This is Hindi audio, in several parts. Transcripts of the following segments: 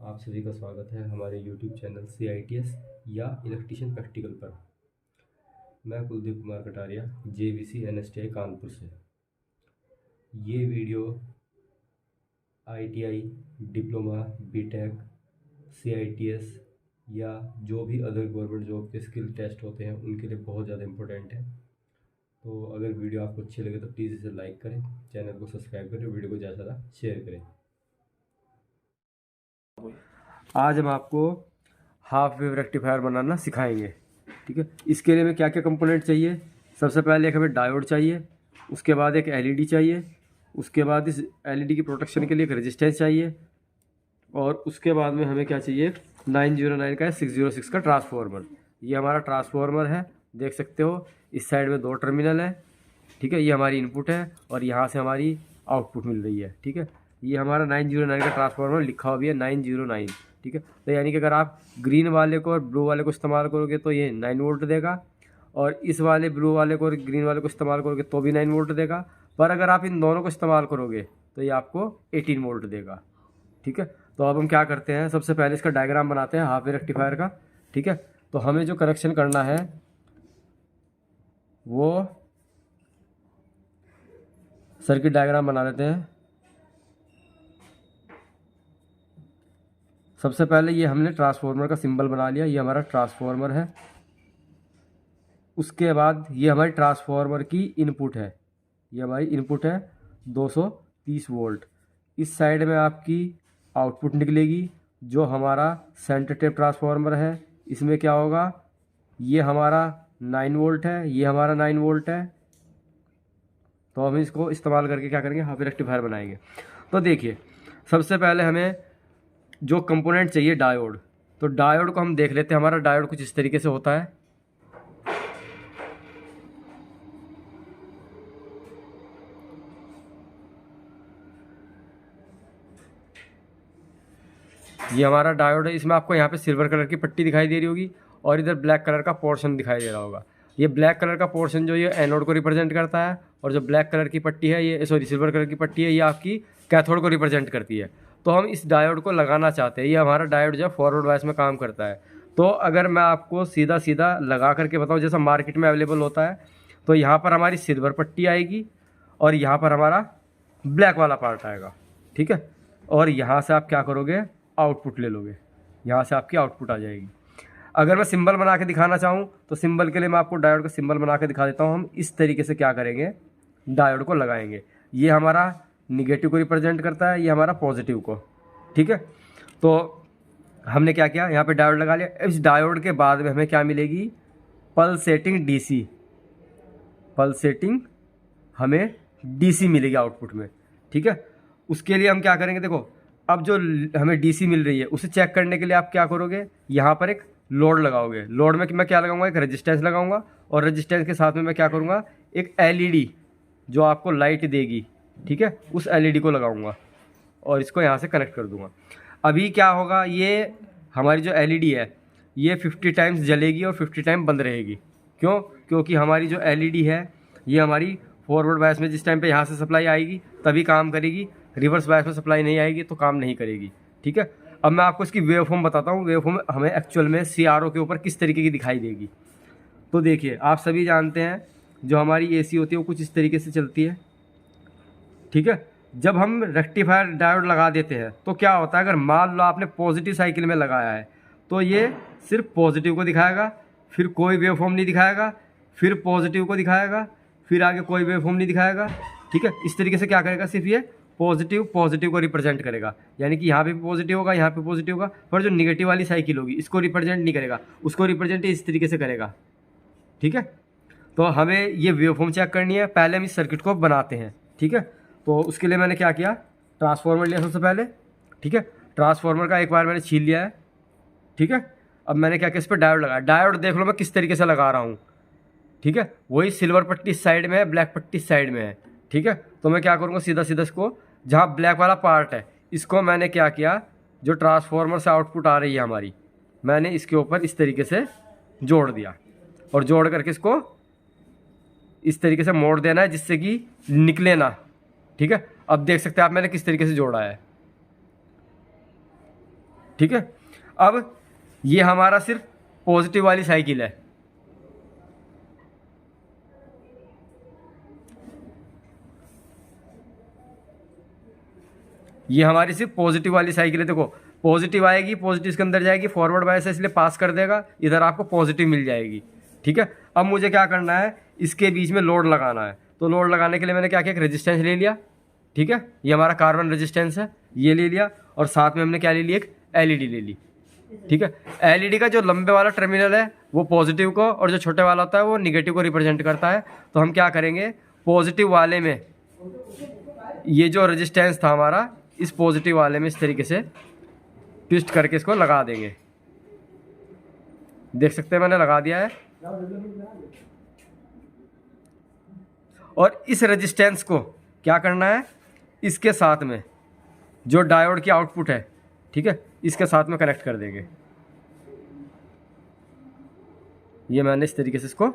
आप सभी का स्वागत है हमारे YouTube चैनल CITS या इलेक्ट्रीशियन प्रैक्टिकल पर। मैं कुलदीप कुमार कटारिया JVC NSTI कानपुर से। ये video ITI, diploma, BTech, CITS या जो भी अदर गवर्नमेंट जॉब के स्किल टेस्ट होते हैं उनके लिए बहुत ज़्यादा इम्पोर्टेंट है। तो अगर वीडियो आपको अच्छी लगे तो प्लीज़ इसे लाइक करें, चैनल को सब्सक्राइब करें, वीडियो को ज़्यादा से ज़्यादा शेयर करें। आज हम आपको हाफ वेव रेक्टिफायर बनाना सिखाएंगे। ठीक है, इसके लिए हमें क्या क्या कंपोनेंट चाहिए। सबसे पहले एक हमें डायोड चाहिए, उसके बाद एक एलईडी चाहिए, उसके बाद इस एलईडी की प्रोटेक्शन के लिए एक रेजिस्टेंस चाहिए, और उसके बाद में हमें क्या चाहिए, 909 का 606 का ट्रांसफार्मर। ये हमारा ट्रांसफार्मर है, देख सकते हो। इस साइड में 2 टर्मिनल है। ठीक है, ये हमारी इनपुट है और यहाँ से हमारी आउटपुट मिल रही है। ठीक है, ये हमारा 909 का ट्रांसफार्मर लिखा हुआ भी है, 909। ठीक है, तो यानी कि अगर आप ग्रीन वाले को और ब्लू वाले को इस्तेमाल करोगे तो ये 9 वोल्ट देगा, और इस वाले ब्लू वाले को और ग्रीन वाले को इस्तेमाल करोगे तो भी 9 वोल्ट देगा। पर अगर आप इन दोनों को इस्तेमाल करोगे तो ये आपको 18 वोल्ट देगा। ठीक है, तो अब हम क्या करते हैं, सबसे पहले इसका डायग्राम बनाते हैं हाफ वेव रेक्टिफायर का। ठीक है, तो हमें जो कनेक्शन करना है वो सर्किट डायग्राम बना लेते हैं। सबसे पहले ये हमने ट्रांसफार्मर का सिंबल बना लिया, ये हमारा ट्रांसफार्मर है। उसके बाद ये हमारी ट्रांसफार्मर की इनपुट है, ये हमारी इनपुट है 230 वोल्ट। इस साइड में आपकी आउटपुट निकलेगी, जो हमारा सेंटर टेप ट्रांसफार्मर है। इसमें क्या होगा, ये हमारा 9 वोल्ट है, ये हमारा 9 वोल्ट है। तो हम इसको इस्तेमाल करके क्या करेंगे, हाफ वेव रेक्टिफायर बनाएंगे। तो देखिए, सबसे पहले हमें जो कंपोनेंट चाहिए डायोड, तो डायोड को हम देख लेते हैं। हमारा डायोड कुछ इस तरीके से होता है। ये हमारा डायोड है, इसमें आपको यहाँ पे सिल्वर कलर की पट्टी दिखाई दे रही होगी और इधर ब्लैक कलर का पोर्शन दिखाई दे रहा होगा। ये ब्लैक कलर का पोर्शन जो ये एनोड को रिप्रेजेंट करता है, और जो ब्लैक कलर की पट्टी है, ये सिल्वर कलर की पट्टी है, ये आपकी कैथोड को रिप्रेजेंट करती है। तो हम इस डायोड को लगाना चाहते हैं। ये हमारा डायोड जो है फॉरवर्ड बायस में काम करता है। तो अगर मैं आपको सीधा सीधा लगा करके बताऊँ, जैसा मार्केट में अवेलेबल होता है, तो यहाँ पर हमारी सिल्वर पट्टी आएगी और यहाँ पर हमारा ब्लैक वाला पार्ट आएगा। ठीक है, और यहाँ से आप क्या करोगे, आउटपुट ले लोगे, यहाँ से आपकी आउटपुट आ जाएगी। अगर मैं सिंबल बना के दिखाना चाहूँ तो सिंबल के लिए मैं आपको डायोड का सिंबल बना के दिखा देता हूँ। हम इस तरीके से क्या करेंगे, डायोड को लगाएंगे। ये हमारा निगेटिव को रिप्रेजेंट करता है, ये हमारा पॉजिटिव को। ठीक है, तो हमने क्या किया, यहाँ पे डायोड लगा लिया। इस डायोड के बाद में हमें क्या मिलेगी, पल्सेटिंग डीसी। पल्सेटिंग हमें डीसी मिलेगी आउटपुट में। ठीक है, उसके लिए हम क्या करेंगे, देखो अब जो हमें डीसी मिल रही है उसे चेक करने के लिए आप क्या करोगे, यहाँ पर एक लोड लगाओगे। लोड में मैं क्या लगाऊंगा, एक रेजिस्टेंस लगाऊंगा, और रेजिस्टेंस के साथ में मैं क्या करूँगा, एक एलईडी जो आपको लाइट देगी, ठीक है, उस एलईडी को लगाऊंगा और इसको यहाँ से कनेक्ट कर दूंगा। अभी क्या होगा, ये हमारी जो एलईडी है ये 50 टाइम्स जलेगी और 50 टाइम बंद रहेगी। क्यों, क्योंकि हमारी जो एलईडी है ये हमारी फॉरवर्ड बायस में जिस टाइम पे यहाँ से सप्लाई आएगी तभी काम करेगी, रिवर्स बायस में सप्लाई नहीं आएगी तो काम नहीं करेगी। ठीक है, अब मैं आपको इसकी वेवफॉर्म बताता हूँ। वेवफॉर्म हमें एक्चुअल में सीआरओ के ऊपर किस तरीके की दिखाई देगी। तो देखिए, आप सभी जानते हैं जो हमारी एसी होती है वो कुछ इस तरीके से चलती है। ठीक है, जब हम रेक्टिफायर डायोड लगा देते हैं तो क्या होता है, अगर मान लो आपने पॉजिटिव साइकिल में लगाया है तो ये सिर्फ पॉजिटिव को दिखाएगा, फिर कोई वेवफॉर्म नहीं दिखाएगा, फिर पॉजिटिव को दिखाएगा, फिर आगे कोई वेवफॉर्म नहीं दिखाएगा। ठीक है, इस तरीके से क्या करेगा, सिर्फ ये पॉजिटिव को रिप्रेजेंट करेगा। यानी कि यहाँ पे पॉजिटिव होगा, यहाँ पे पॉजिटिव होगा, पर जो निगेटिव वाली साइकिल होगी इसको रिप्रेजेंट नहीं करेगा, उसको रिप्रेजेंट इस तरीके से करेगा। ठीक है, तो हमें ये वेवफॉर्म चेक करनी है। पहले हम इस सर्किट को बनाते हैं। ठीक है, तो उसके लिए मैंने क्या किया, ट्रांसफार्मर लिया सबसे पहले। ठीक है, ट्रांसफार्मर का एक बार मैंने छील लिया है। ठीक है, अब मैंने क्या किया, इस पर डायोड लगाया। डायोड देख लो मैं किस तरीके से लगा रहा हूँ। ठीक है, वही सिल्वर पट्टी इस साइड में है, ब्लैक पट्टी इस साइड में है। ठीक है, तो मैं क्या करूँगा, सीधा सीधा इसको, जहाँ ब्लैक वाला पार्ट है इसको मैंने क्या किया, जो ट्रांसफार्मर से आउटपुट आ रही है हमारी, मैंने इसके ऊपर इस तरीके से जोड़ दिया, और जोड़ करके इसको इस तरीके से मोड़ देना है जिससे कि निकले ना। ठीक है, अब देख सकते हैं आप मैंने किस तरीके से जोड़ा है। ठीक है। अब ये हमारा सिर्फ पॉजिटिव वाली साइकिल है। ये हमारी सिर्फ पॉजिटिव वाली साइकिल है। देखो पॉजिटिव आएगी, पॉजिटिव इसके अंदर जाएगी, फॉरवर्ड बायस है इसलिए पास कर देगा, इधर आपको पॉजिटिव मिल जाएगी। ठीक है। अब मुझे क्या करना है, इसके बीच में लोड लगाना है। तो लोड लगाने के लिए मैंने क्या किया, एक रेजिस्टेंस ले लिया। ठीक है, ये हमारा कार्बन रेजिस्टेंस है, ये ले लिया। और साथ में हमने क्या ले लिया, एक एलईडी ले ली। ठीक है, एलईडी का जो लंबे वाला टर्मिनल है वो पॉजिटिव को, और जो छोटे वाला होता है वो निगेटिव को रिप्रेजेंट करता है। तो हम क्या करेंगे, पॉजिटिव वाले में ये जो रेजिस्टेंस था हमारा, इस पॉजिटिव वाले में इस तरीके से ट्विस्ट करके इसको लगा देंगे। देख सकते हैं मैंने लगा दिया है। और इस रेजिस्टेंस को क्या करना है, इसके साथ में जो डायोड की आउटपुट है, ठीक है, इसके साथ में कनेक्ट कर देंगे। ये मैंने इस तरीके से इसको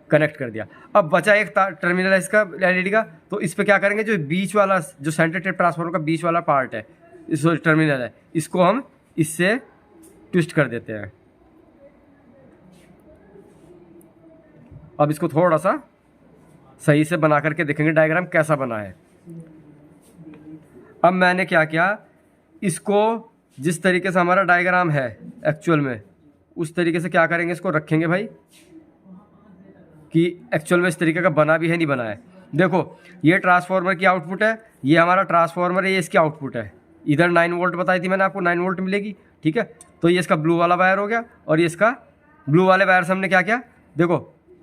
कनेक्ट कर दिया। अब बचा एक टर्मिनल है इसका एलईडी का, तो इस पे क्या करेंगे, जो बीच वाला, जो सेंटर टेप ट्रांसफार्मर का बीच वाला पार्ट है, इस टर्मिनल है, इसको हम इससे ट्विस्ट कर देते हैं। अब इसको थोड़ा सा सही से बना करके देखेंगे डायग्राम कैसा बना है। अब मैंने क्या किया, इसको जिस तरीके से हमारा डायग्राम है एक्चुअल में, उस तरीके से क्या करेंगे, इसको रखेंगे भाई कि एक्चुअल में इस तरीके का बना भी है नहीं बना है। देखो ये ट्रांसफार्मर की आउटपुट है, ये हमारा ट्रांसफार्मर है, ये इसकी आउटपुट है। इधर 9 वोल्ट बताई थी मैंने आपको, 9 वोल्ट मिलेगी। ठीक है, तो ये इसका ब्लू वाला वायर हो गया। और ये इसका ब्लू वाले वायर से हमने क्या किया, देखो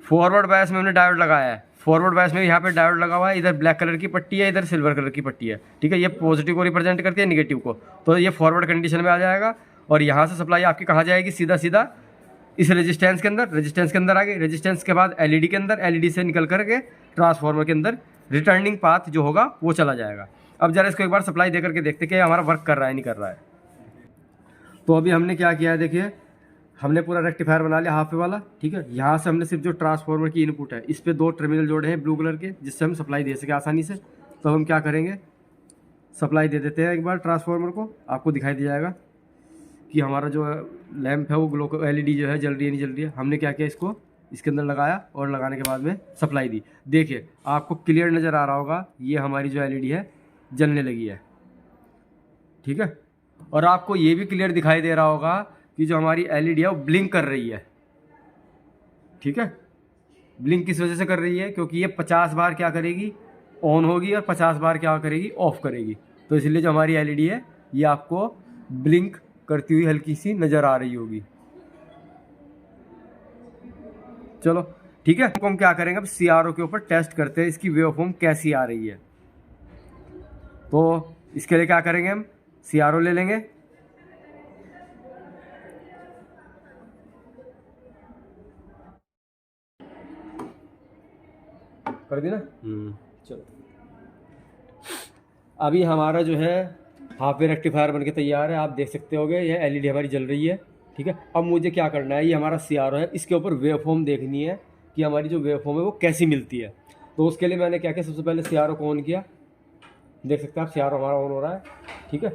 फॉरवर्ड बायस में हमने डायोड लगाया है। फॉरवर्ड बायस में यहाँ पे डायोड लगा हुआ है, इधर ब्लैक कलर की पट्टी है, इधर सिल्वर कलर की पट्टी है। ठीक है, ये पॉजिटिव को रिप्रेजेंट करती है, निगेटिव को। तो ये फॉरवर्ड कंडीशन में आ जाएगा। और यहाँ से सप्लाई आपकी कहाँ जाएगी, सीधा सीधा इस रेजिस्टेंस के अंदर, रेजिस्टेंस के अंदर आ गई, रेजिस्टेंस के बाद एलईडी के अंदर, एलईडी से निकल करके ट्रांसफार्मर के अंदर रिटर्निंग पाथ जो होगा वो चला जाएगा। अब जरा इसको एक बार सप्लाई दे करके देखते कि हमारा वर्क कर रहा है नहीं कर रहा है। तो अभी हमने क्या किया है, देखिए हमने पूरा रेक्टिफायर बना लिया हाफ वाला। ठीक है, यहाँ से हमने सिर्फ जो ट्रांसफार्मर की इनपुट है, इस पर 2 टर्मिनल जोड़े हैं ब्लू कलर के, जिससे हम सप्लाई दे सके आसानी से। तो हम क्या करेंगे, सप्लाई दे देते हैं एक बार ट्रांसफार्मर को। आपको दिखाई दे जाएगा कि हमारा जो लैंप है वो ग्लो एलईडी जो है जल रही है नहीं जल रही है। हमने क्या किया, इसको इसके अंदर लगाया और लगाने के बाद में सप्लाई दी। देखिए आपको क्लियर नज़र आ रहा होगा, ये हमारी जो एलईडी है जलने लगी है। ठीक है, और आपको ये भी क्लियर दिखाई दे रहा होगा कि जो हमारी एलईडी है वो ब्लिंक कर रही है। ठीक है, ब्लिंक किस वजह से कर रही है, क्योंकि ये 50 बार क्या करेगी, ऑन होगी, और 50 बार क्या करेगी, ऑफ करेगी। तो इसलिए जो हमारी एलईडी है ये आपको ब्लिंक करती हुई हल्की सी नज़र आ रही होगी। चलो ठीक है, हम क्या करेंगे, अब सीआरओ के ऊपर टेस्ट करते हैं इसकी वेवफॉर्म कैसी आ रही है। तो इसके लिए क्या करेंगे, हम सीआरओ ले लेंगे। कर दी ना। चलो अभी हमारा जो है हाफ वे रेक्टिफायर बनके तैयार है, आप देख सकते होगे यह एलईडी हमारी जल रही है। ठीक है, अब मुझे क्या करना है, ये हमारा सीआरओ है, इसके ऊपर वेवफॉर्म देखनी है कि हमारी जो वेवफॉर्म है वो कैसी मिलती है। तो उसके लिए मैंने क्या किया, सबसे पहले सीआरओ को ऑन किया। देख सकते हैं आप, सीआरओ हमारा ऑन हो रहा है। ठीक है,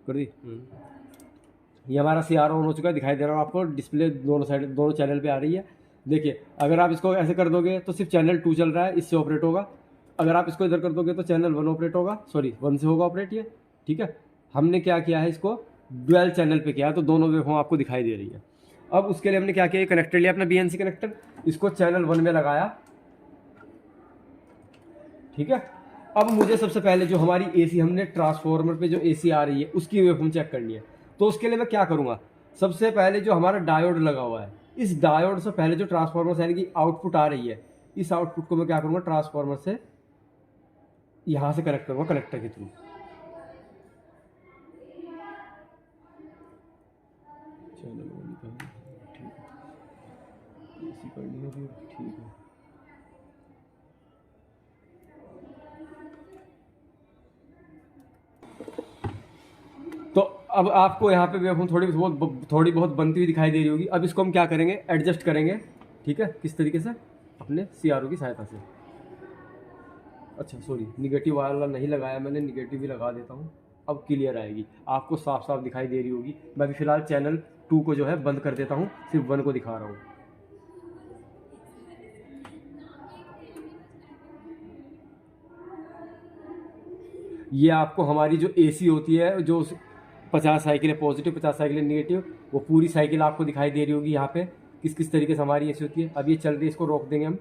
कर दी। ये हमारा सीआरओ ऑन हो चुका है, दिखाई दे रहा है आपको, डिस्प्ले दोनों साइड दोनों चैनल पे आ रही है। देखिए अगर आप इसको ऐसे कर दोगे तो सिर्फ चैनल 2 चल रहा है, इससे ऑपरेट होगा। अगर आप इसको इधर कर दोगे तो चैनल 1 ऑपरेट होगा, सॉरी 1 से होगा ऑपरेट ये। ठीक है, हमने क्या किया है, इसको डुअल चैनल पे किया है, तो दोनों वेवफॉर्म आपको दिखाई दे रही है। अब उसके लिए हमने क्या किया, कनेक्टर लिया अपना BNC कनेक्टर, इसको चैनल 1 में लगाया। ठीक है, अब मुझे सबसे पहले जो हमारी AC हमने ट्रांसफार्मर पे जो AC आ रही है उसकी वेवफॉर्म चेक करनी है। तो उसके लिए मैं क्या करूँगा, सबसे पहले जो हमारा डायोड लगा हुआ है, इस डायोड से पहले जो ट्रांसफार्मर से यानी कि आउटपुट आ रही है, इस आउटपुट को मैं क्या करूँगा, ट्रांसफार्मर से यहाँ से कनेक्ट करूँगा कनेक्टर के थ्रू। ठीक है, तो अब आपको यहाँ पे वेवफॉर्म थोड़ी बहुत बनती हुई दिखाई दे रही होगी। अब इसको हम क्या करेंगे, एडजस्ट करेंगे। ठीक है, किस तरीके से, अपने सीआरओ की सहायता से। अच्छा सॉरी, निगेटिव वाला नहीं लगाया मैंने, निगेटिव भी लगा देता हूँ। अब क्लियर आएगी, आपको साफ साफ दिखाई दे रही होगी। मैं अभी फ़िलहाल चैनल 2 को जो है बंद कर देता हूँ, सिर्फ 1 को दिखा रहा हूँ। ये आपको हमारी जो एसी होती है, जो 50 साइकिल है पॉजिटिव, 50 साइकिल है निगेटिव, वो पूरी साइकिल आपको दिखाई दे रही होगी यहाँ पे किस किस तरीके से हमारी एसी होती है। अब ये चल रही है, इसको रोक देंगे हम।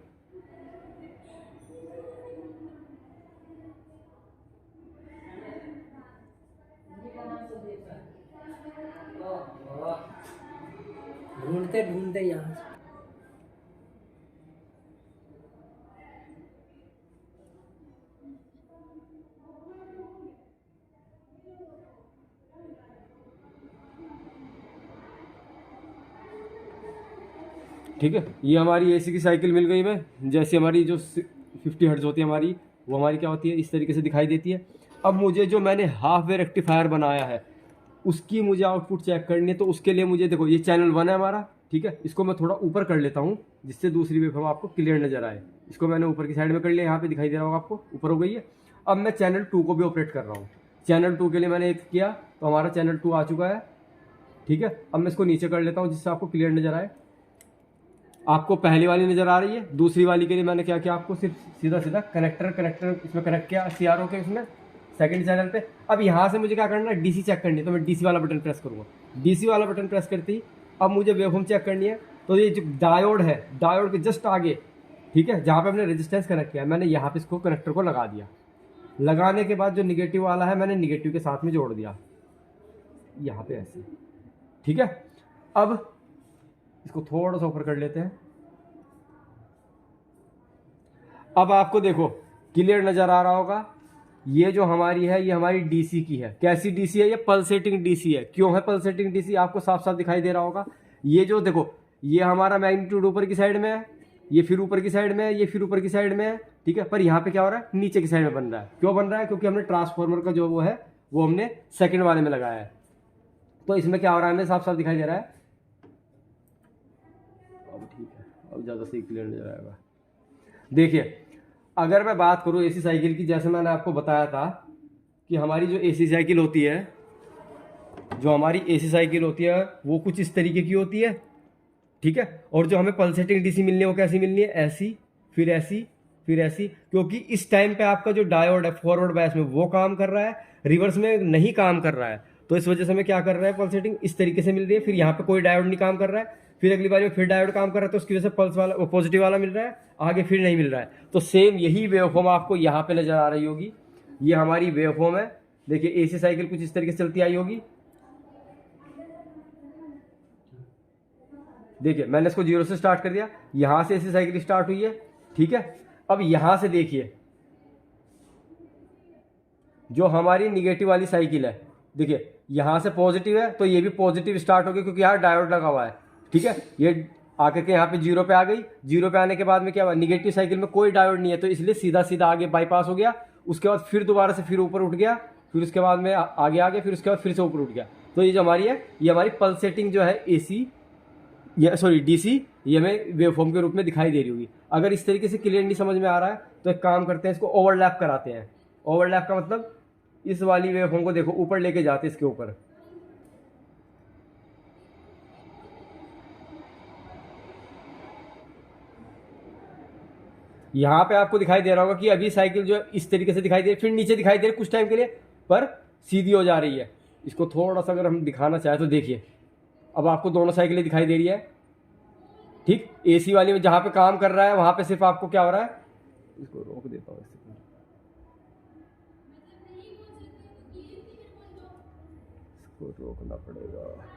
ढूंढते ढूंढते यहाँ से। ठीक है, ये हमारी एसी की साइकिल मिल गई में। जैसे हमारी जो 50 हर्ट्ज होती है हमारी, वो हमारी क्या होती है, इस तरीके से दिखाई देती है। अब मुझे जो मैंने हाफ वे रेक्टिफायर बनाया है उसकी मुझे आउटपुट चेक करनी है, तो उसके लिए मुझे देखो, ये चैनल 1 है हमारा, ठीक है। इसको मैं थोड़ा ऊपर कर लेता हूँ जिससे दूसरी वेवफॉर्म आपको क्लियर नजर आए। इसको मैंने ऊपर की साइड में कर लिया, यहाँ पे दिखाई दे रहा होगा आपको, ऊपर हो गई है। अब मैं चैनल 2 को भी ऑपरेट कर रहा हूँ। चैनल 2 के लिए मैंने एक किया, तो हमारा चैनल 2 आ चुका है, ठीक है। अब मैं इसको नीचे कर लेता हूँ जिससे आपको क्लियर नजर आए। आपको पहली वाली नज़र आ रही है। दूसरी वाली के लिए मैंने क्या किया, आपको सिर्फ सीधा सीधा कनेक्टर इसमें कनेक्ट किया CRO के उसमें सेकंड चैनल पे। अब यहाँ से मुझे क्या करना है, DC चेक करनी है, तो मैं DC वाला बटन प्रेस करूँगा। DC वाला बटन प्रेस करते ही अब मुझे वेवफॉर्म चेक करनी है। तो ये जो डायोड है, डायोड के जस्ट आगे, ठीक है, जहाँ पे हमने रेजिस्टेंस कनेक्ट किया, मैंने यहाँ पे इसको कनेक्टर को लगा दिया। लगाने के बाद जो निगेटिव वाला है मैंने निगेटिव के साथ में जोड़ दिया यहाँ पे ऐसे, ठीक है। अब इसको थोड़ा सा ऊपर कर लेते हैं। अब आपको देखो क्लियर नजर आ रहा होगा, ये जो हमारी है ये हमारी DC की है। कैसी DC है, ये पल्सेटिंग DC है। क्यों है पल्सेटिंग DC, आपको साफ साफ दिखाई दे रहा होगा। ये जो देखो, ये हमारा मैग्नीट्यूड ऊपर की साइड में है, ये फिर ऊपर की साइड में है, ये फिर ऊपर की साइड में है, ठीक है। पर यहाँ पे क्या हो रहा है, नीचे की साइड में बन रहा है। क्यों बन रहा है, क्योंकि हमने ट्रांसफॉर्मर का जो वो है वो हमने सेकंड वाले में लगाया है। तो इसमें क्या हो रहा है, हमें साफ साफ दिखाई दे रहा है। अब ठीक है, अब ज़्यादा सही क्लियर नजर आएगा। देखिए, अगर मैं बात करूँ AC साइकिल की, जैसे मैंने आपको बताया था कि हमारी जो AC साइकिल होती है, जो हमारी AC साइकिल होती है वो कुछ इस तरीके की होती है, ठीक है। और जो हमें पल्सेटिंग DC मिलनी है वो कैसी मिलनी है, ऐसी, फिर ऐसी, फिर ऐसी। क्योंकि इस टाइम पे आपका जो डायोड है फॉरवर्ड बायस में वो काम कर रहा है, रिवर्स में नहीं काम कर रहा है। तो इस वजह से हमें क्या कर रहा है, पल्सेटिंग इस तरीके से मिल रही है। फिर यहाँ पे कोई डायोड नहीं काम कर रहा है, फिर अगली बार में फिर डायोड काम कर रहा है, तो उसकी वजह से पल्स वाला पॉजिटिव वाला मिल रहा है, आगे फिर नहीं मिल रहा है। तो सेम यही वेवफॉर्म आपको यहाँ पे नजर आ रही होगी। ये हमारी वेवफॉर्म है। देखिए AC साइकिल कुछ इस तरीके से चलती आई होगी। देखिए मैंने इसको 0 से स्टार्ट कर दिया, यहां से AC साइकिल स्टार्ट हुई है, ठीक है। अब यहां से देखिए जो हमारी निगेटिव वाली साइकिल है, देखिए यहां से पॉजिटिव है तो ये भी पॉजिटिव स्टार्ट हो गई, क्योंकि यहाँ डायोड लगा हुआ है, ठीक है। ये आकर के यहाँ पे 0 पे आ गई। 0 पे आने के बाद में क्या हुआ, निगेटिव साइकिल में कोई डायोड नहीं है, तो इसलिए सीधा सीधा आगे बाईपास हो गया। उसके बाद फिर दोबारा से फिर ऊपर उठ गया, फिर उसके बाद में आगे आ गया, फिर उसके बाद फिर से ऊपर उठ गया। तो ये जो हमारी है, ये हमारी पल्सेटिंग जो है AC, ये सॉरी DC, ये हमें वेवफॉर्म के रूप में दिखाई दे रही होगी। अगर इस तरीके से क्लियर नहीं समझ में आ रहा है तो एक काम करते हैं, इसको ओवरलैप कराते हैं। ओवरलैप का मतलब इस वाली वेवफॉर्म को देखो ऊपर लेके जाते हैं, इसके ऊपर। यहाँ पे आपको दिखाई दे रहा होगा कि अभी साइकिल जो इस तरीके से दिखाई दे, फिर नीचे दिखाई दे रही कुछ टाइम के लिए, पर सीधी हो जा रही है। इसको थोड़ा सा अगर हम दिखाना चाहें तो देखिए, अब आपको दोनों साइकिलें दिखाई दे रही है, ठीक। AC वाली में जहाँ पे काम कर रहा है वहाँ पे सिर्फ आपको क्या हो रहा है, इसको रोक देता हूँ, इसको रोकना पड़ेगा।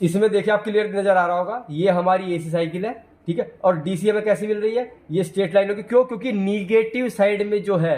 इसमें देखिए आप क्लियर नजर आ रहा होगा, ये हमारी AC साइकिल है, ठीक है। और DC हमें कैसी मिल रही है, ये स्ट्रेट लाइन होगी। क्यों, क्योंकि निगेटिव साइड में जो है,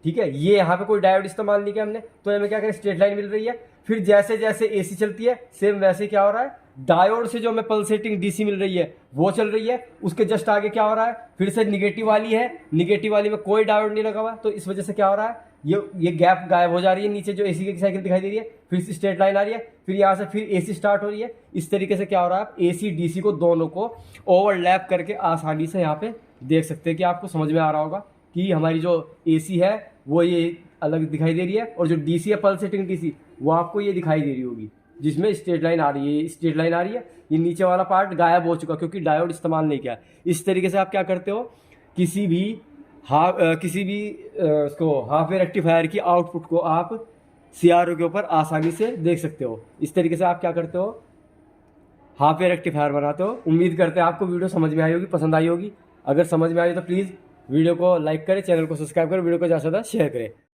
ठीक है, ये यहाँ पे कोई डायोड इस्तेमाल नहीं किया हमने, तो हमें क्या करें, स्ट्रेट लाइन मिल रही है। फिर जैसे जैसे एसी चलती है सेम वैसे क्या हो रहा है, डायोड से जो हमें पल्सेटिंग डीसी मिल रही है वो चल रही है। उसके जस्ट आगे क्या हो रहा है, फिर से निगेटिव वाली है, निगेटिव वाली में कोई डायोड नहीं लगा हुआ, तो इस वजह से क्या हो रहा है, ये गैप गायब हो जा रही है। नीचे जो एसी की साइकिल दिखाई दे रही है, फिर से स्ट्रेट लाइन आ रही है, फिर यहाँ से फिर एसी स्टार्ट हो रही है। इस तरीके से क्या हो रहा है, आप एसी डीसी को दोनों को ओवरलैप करके आसानी से यहाँ पे देख सकते हैं कि आपको समझ में आ रहा होगा कि हमारी जो एसी है वो ये अलग दिखाई दे रही है, और जो डीसी है पल्सेटिंग डीसी वो आपको ये दिखाई दे रही होगी, जिसमें स्ट्रेट लाइन आ रही है, स्ट्रेट लाइन आ रही है। ये नीचे वाला पार्ट गायब हो चुका क्योंकि डायोड इस्तेमाल नहीं किया। इस तरीके से आप क्या करते हो, किसी भी उसको हाफ वेव रेक्टिफायर की आउटपुट को आप सीआरओ के ऊपर आसानी से देख सकते हो। इस तरीके से आप क्या करते हो, हाफ वेव रेक्टिफायर बनाते हो। उम्मीद करते हैं आपको वीडियो समझ में आई होगी, पसंद आई होगी। अगर समझ में आई तो प्लीज़ वीडियो को लाइक करें, चैनल को सब्सक्राइब करें, वीडियो को ज़्यादा से ज़्यादा शेयर करें।